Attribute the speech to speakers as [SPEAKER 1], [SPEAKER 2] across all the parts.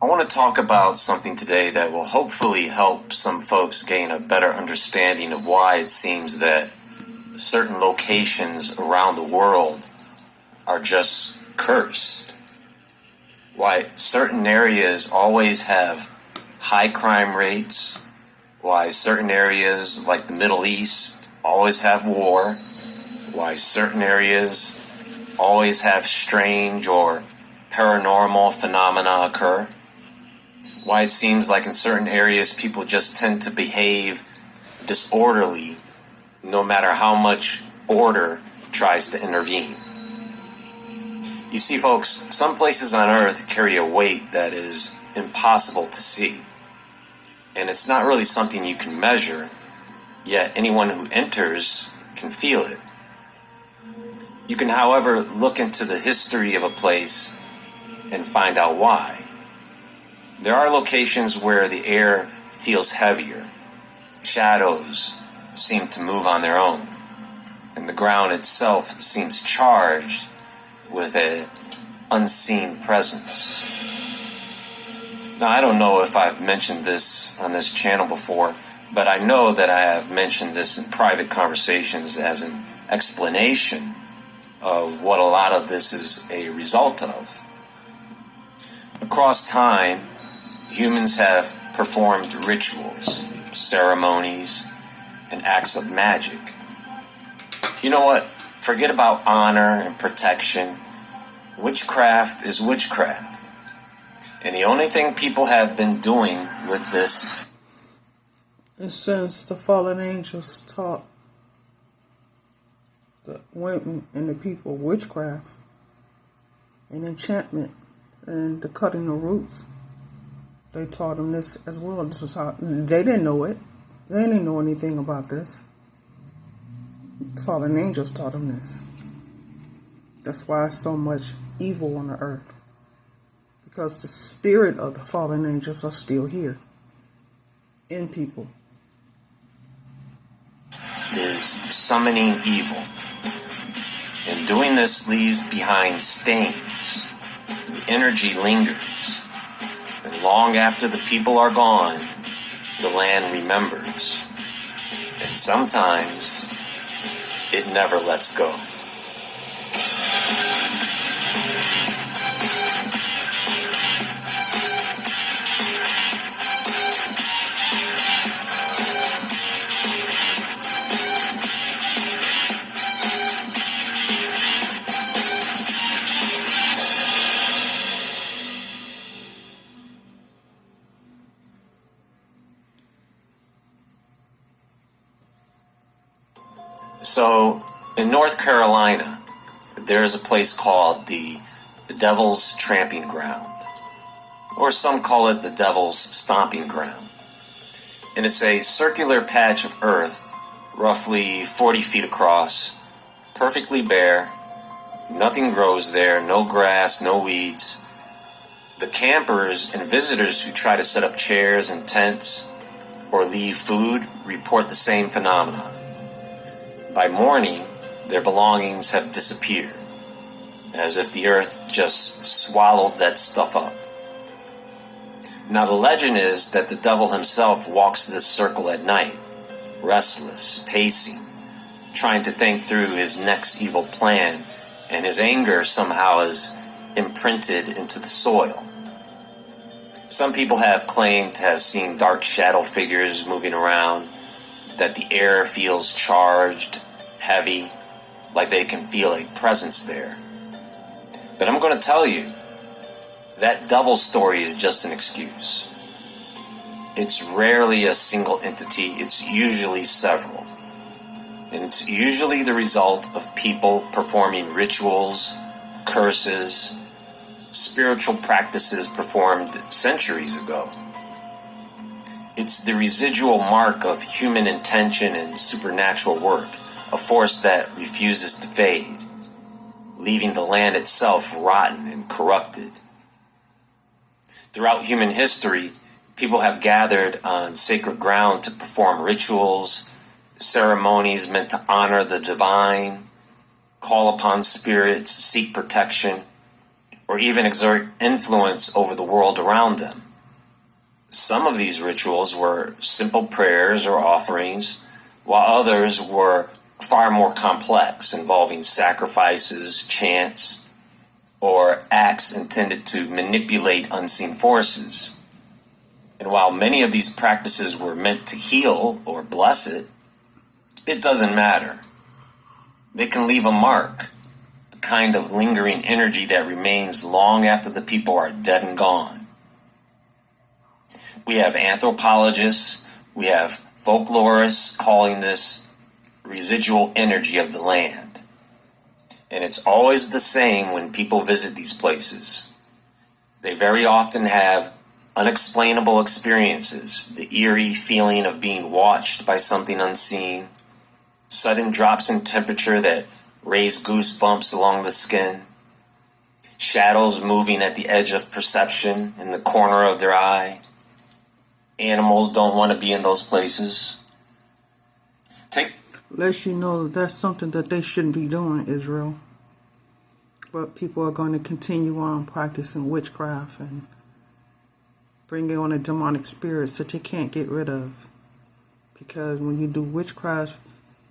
[SPEAKER 1] I want to talk about something today that will hopefully help some folks gain a better understanding of why it seems that certain locations around the world are just cursed. Why certain areas always have high crime rates. Why certain areas like the Middle East always have war. Why certain areas always have strange or paranormal phenomena occur. Why it seems like in certain areas people just tend to behave disorderly no matter how much order tries to intervene. You see, folks, some places on earth carry a weight that is impossible to see. And it's not really something you can measure, yet anyone who enters can feel it. You can, however, look into the history of a place and find out why. There are locations where the air feels heavier, shadows seem to move on their own, and the ground itself seems charged with an unseen presence. Now, I don't know if I've mentioned this on this channel before, but I know that I have mentioned this in private conversations as an explanation of what a lot of this is a result of. Across time, humans have performed rituals, ceremonies, and acts of magic. You know what? Forget about honor and protection. Witchcraft is witchcraft. And the only thing people have been doing with this...
[SPEAKER 2] And since the fallen angels taught the women and the people witchcraft and enchantment and the cutting of roots, they taught them this as well. This was how they didn't know it. They didn't know anything about this. The fallen angels taught them this. That's why so much evil on the earth. Because the spirit of the fallen angels are still here in people.
[SPEAKER 1] Is summoning evil. And doing this leaves behind stains. The energy lingers. And long after the people are gone, the land remembers. And sometimes it never lets go. So, in North Carolina, there's a place called the Devil's Tramping Ground, or some call it the Devil's Stomping Ground. And it's a circular patch of earth, roughly 40 feet across, perfectly bare. Nothing grows there, no grass, no weeds. The campers and visitors who try to set up chairs and tents or leave food report the same phenomenon. By morning, their belongings have disappeared, as if the earth just swallowed that stuff up. Now, the legend is that the devil himself walks this circle at night, restless, pacing, trying to think through his next evil plan, and his anger somehow is imprinted into the soil. Some people have claimed to have seen dark shadow figures moving around, that the air feels charged, heavy, like they can feel a presence there. But I'm going to tell you, that devil story is just an excuse. It's rarely a single entity, it's usually several. And it's usually the result of people performing rituals, curses, spiritual practices performed centuries ago. It's the residual mark of human intention and supernatural work, a force that refuses to fade, leaving the land itself rotten and corrupted. Throughout human history, people have gathered on sacred ground to perform rituals, ceremonies meant to honor the divine, call upon spirits, seek protection, or even exert influence over the world around them. Some of these rituals were simple prayers or offerings, while others were far more complex, involving sacrifices, chants, or acts intended to manipulate unseen forces. And while many of these practices were meant to heal or bless it, it doesn't matter. They can leave a mark, a kind of lingering energy that remains long after the people are dead and gone. We have anthropologists, we have folklorists calling this residual energy of the land. And it's always the same when people visit these places. They very often have unexplainable experiences, the eerie feeling of being watched by something unseen, sudden drops in temperature that raise goosebumps along the skin, shadows moving at the edge of perception in the corner of their eye. Animals don't want to be in those places.
[SPEAKER 2] Lets you know that's something that they shouldn't be doing, Israel. But people are going to continue on practicing witchcraft and bringing on the demonic spirits that you can't get rid of. Because when you do witchcraft,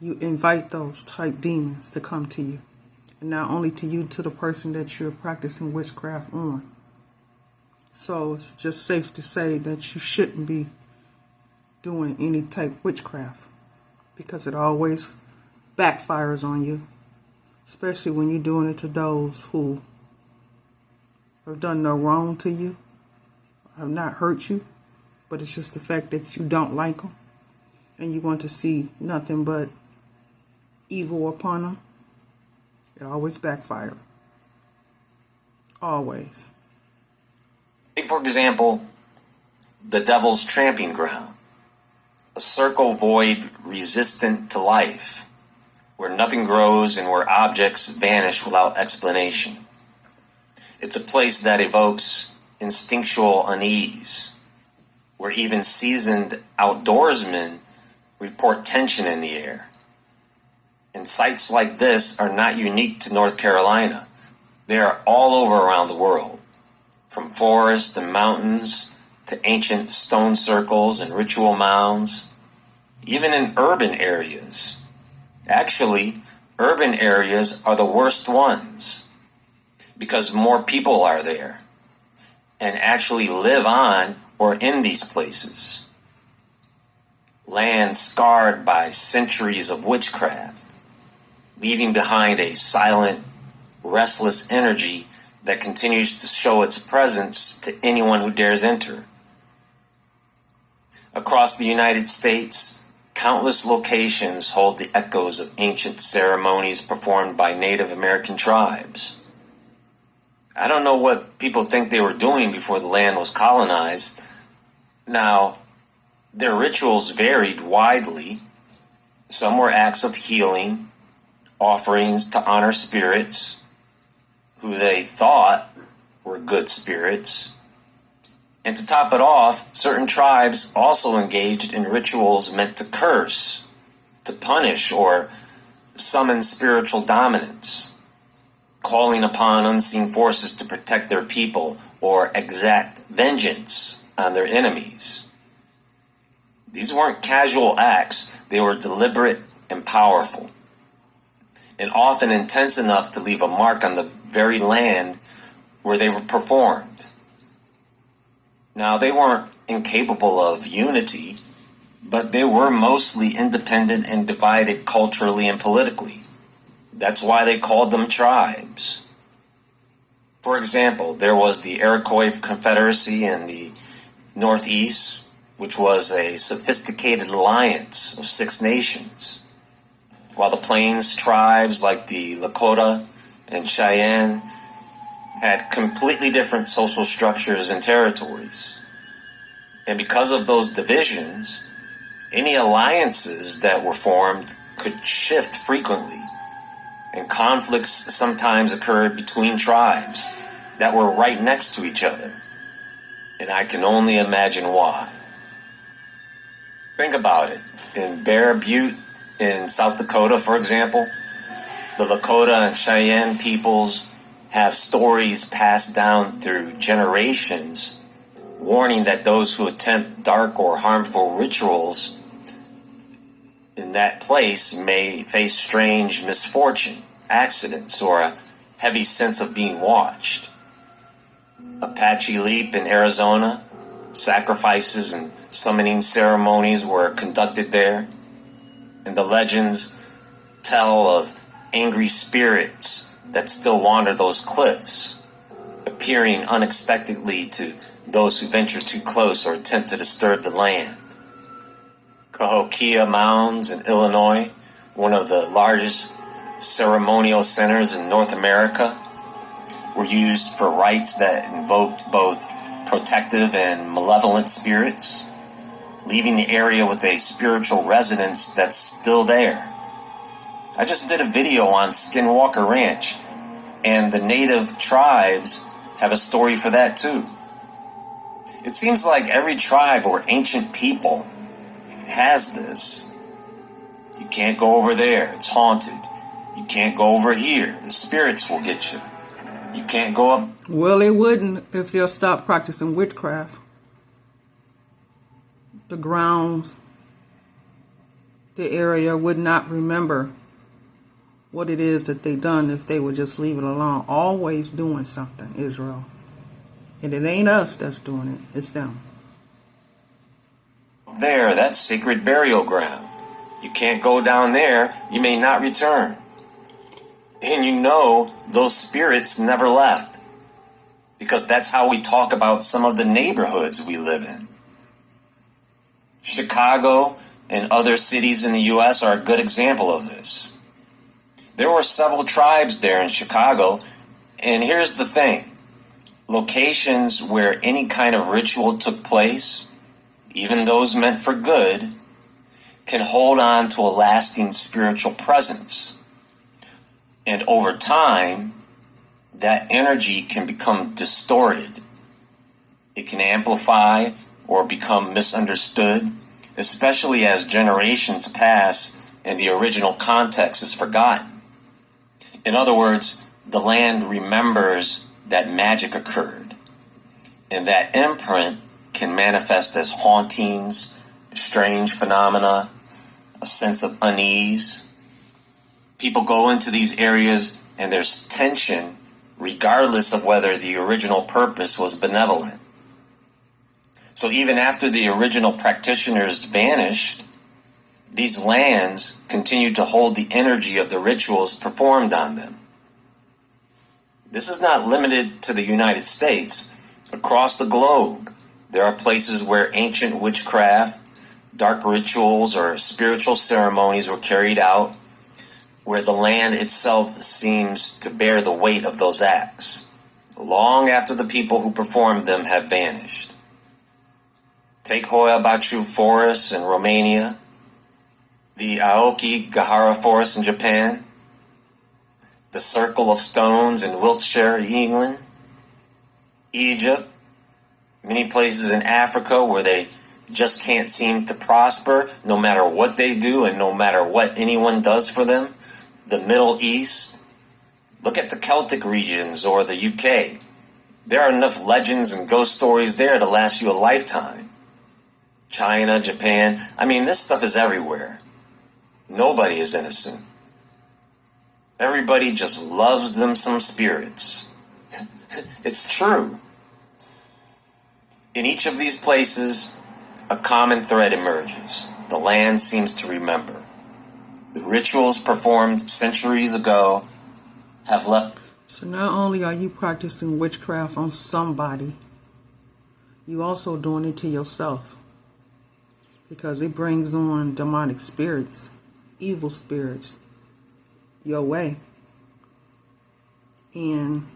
[SPEAKER 2] you invite those type demons to come to you. And not only to you, to the person that you're practicing witchcraft on. So it's just safe to say that you shouldn't be doing any type of witchcraft, because it always backfires on you, especially when you're doing it to those who have done no wrong to you, have not hurt you, but it's just the fact that you don't like them and you want to see nothing but evil upon them. It always backfires. Always.
[SPEAKER 1] Take, for example, the Devil's Tramping Ground, a circle void resistant to life, where nothing grows and where objects vanish without explanation. It's a place that evokes instinctual unease, where even seasoned outdoorsmen report tension in the air. And sites like this are not unique to North Carolina. They are all over around the world, from forests and mountains to ancient stone circles and ritual mounds, even in urban areas. Actually, urban areas are the worst ones because more people are there and actually live on or in these places. Land scarred by centuries of witchcraft, leaving behind a silent, restless energy that continues to show its presence to anyone who dares enter. Across the United States, countless locations hold the echoes of ancient ceremonies performed by Native American tribes. I don't know what people think they were doing before the land was colonized. Now, their rituals varied widely. Some were acts of healing, offerings to honor spirits who they thought were good spirits. And to top it off, certain tribes also engaged in rituals meant to curse, to punish, or summon spiritual dominance, calling upon unseen forces to protect their people or exact vengeance on their enemies. These weren't casual acts, they were deliberate and powerful, and often intense enough to leave a mark on the very land where they were performed. Now, they weren't incapable of unity, but they were mostly independent and divided culturally and politically. That's why they called them tribes. For example, there was the Iroquois Confederacy in the Northeast, which was a sophisticated alliance of 6 nations, while the Plains tribes like the Lakota and Cheyenne had completely different social structures and territories. And because of those divisions, any alliances that were formed could shift frequently, and conflicts sometimes occurred between tribes that were right next to each other. And I can only imagine why. Think about it. In Bear Butte in South Dakota, for example, the Lakota and Cheyenne peoples have stories passed down through generations warning that those who attempt dark or harmful rituals in that place may face strange misfortune, accidents, or a heavy sense of being watched. Apache Leap in Arizona, sacrifices and summoning ceremonies were conducted there, and the legends tell of angry spirits that still wander those cliffs, appearing unexpectedly to those who venture too close or attempt to disturb the land. Cahokia Mounds in Illinois, one of the largest ceremonial centers in North America, were used for rites that invoked both protective and malevolent spirits, leaving the area with a spiritual resonance that's still there. I just did a video on Skinwalker Ranch, and the native tribes have a story for that too. It seems like every tribe or ancient people has this. You can't go over there, it's haunted. You can't go over here, the spirits will get you. You can't go up.
[SPEAKER 2] Well, they wouldn't if they'll stop practicing witchcraft. The grounds, the area would not remember what it is that they done if they would just leave it alone. Always doing something, Israel. And it ain't us that's doing it, it's them.
[SPEAKER 1] There, that's sacred burial ground. You can't go down there, you may not return. And you know those spirits never left. Because that's how we talk about some of the neighborhoods we live in. Chicago and other cities in the U.S. are a good example of this. There were several tribes there in Chicago, and here's the thing. Locations where any kind of ritual took place, even those meant for good, can hold on to a lasting spiritual presence. And over time, that energy can become distorted. It can amplify or become misunderstood, especially as generations pass and the original context is forgotten. In other words, the land remembers that magic occurred, and that imprint can manifest as hauntings, strange phenomena, a sense of unease. People go into these areas and there's tension regardless of whether the original purpose was benevolent. So even after the original practitioners vanished, these lands continued to hold the energy of the rituals performed on them. This is not limited to the United States. Across the globe, there are places where ancient witchcraft, dark rituals, or spiritual ceremonies were carried out, where the land itself seems to bear the weight of those acts, long after the people who performed them have vanished. Take Hoia Baciu Forest in Romania, the Aokigahara Forest in Japan, the Circle of Stones in Wiltshire, England, Egypt, many places in Africa where they just can't seem to prosper no matter what they do and no matter what anyone does for them. The Middle East, look at the Celtic regions or the UK. There are enough legends and ghost stories there to last you a lifetime. China, Japan, I mean, this stuff is everywhere. Nobody is innocent. Everybody just loves them some spirits. It's true. In each of these places, a common thread emerges. The land seems to remember. The rituals performed centuries ago have left.
[SPEAKER 2] So not only are you practicing witchcraft on somebody, you also doing it to yourself. Because it brings on demonic spirits, evil spirits, your way. And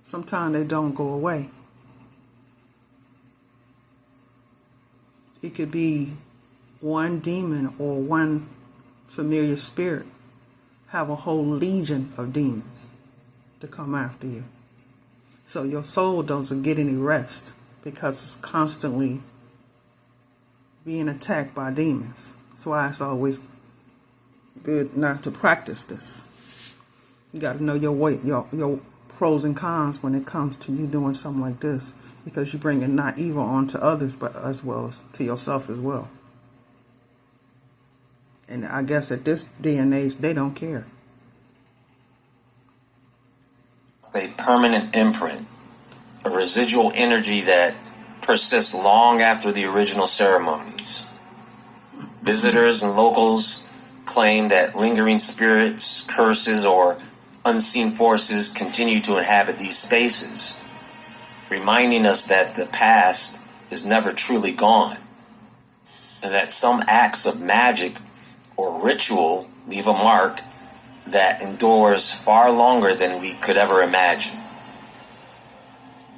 [SPEAKER 2] sometimes they don't go away. It could be one demon or one familiar spirit have a whole legion of demons to come after you. So your soul doesn't get any rest because it's constantly being attacked by demons. That's why it's always good not to practice this. You got to know your way, your pros and cons when it comes to you doing something like this, because you bring in not evil onto others, but as well as to yourself as well. And I guess at this day and age, they don't care.
[SPEAKER 1] A permanent imprint, a residual energy that persists long after the original ceremonies. Visitors and locals claim that lingering spirits, curses, or unseen forces continue to inhabit these spaces, reminding us that the past is never truly gone, and that some acts of magic or ritual leave a mark that endures far longer than we could ever imagine.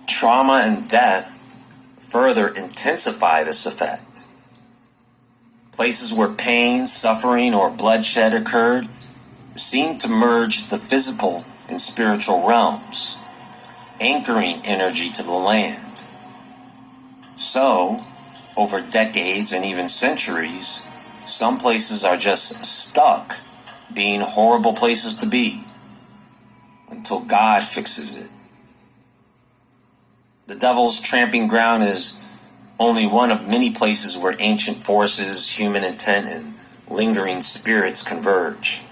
[SPEAKER 1] Trauma and death further intensify this effect. Places where pain, suffering, or bloodshed occurred seem to merge the physical and spiritual realms, anchoring energy to the land. So, over decades and even centuries, some places are just stuck being horrible places to be until God fixes it. The Devil's Tramping Ground is only one of many places where ancient forces, human intent, and lingering spirits converge.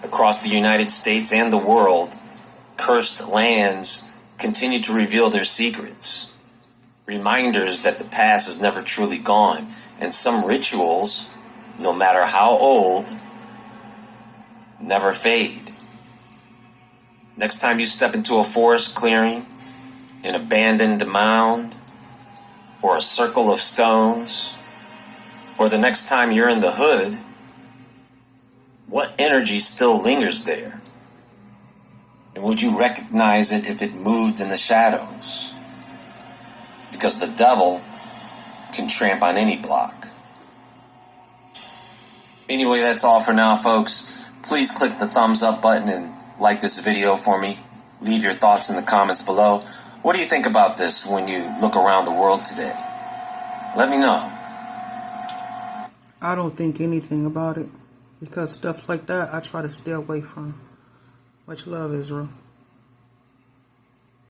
[SPEAKER 1] Across the United States and the world, cursed lands continue to reveal their secrets, reminders that the past is never truly gone, and some rituals, no matter how old, never fade. Next time you step into a forest clearing, an abandoned mound, or a circle of stones, or the next time you're in the hood, what energy still lingers there? And would you recognize it if it moved in the shadows? Because the devil can tramp on any block. Anyway, that's all for now, folks. Please click the thumbs up button and like this video for me. Leave your thoughts in the comments below. What do you think about this when you look around the world today? Let me know.
[SPEAKER 2] I don't think anything about it, because stuff like that I try to stay away from. Much love, Israel.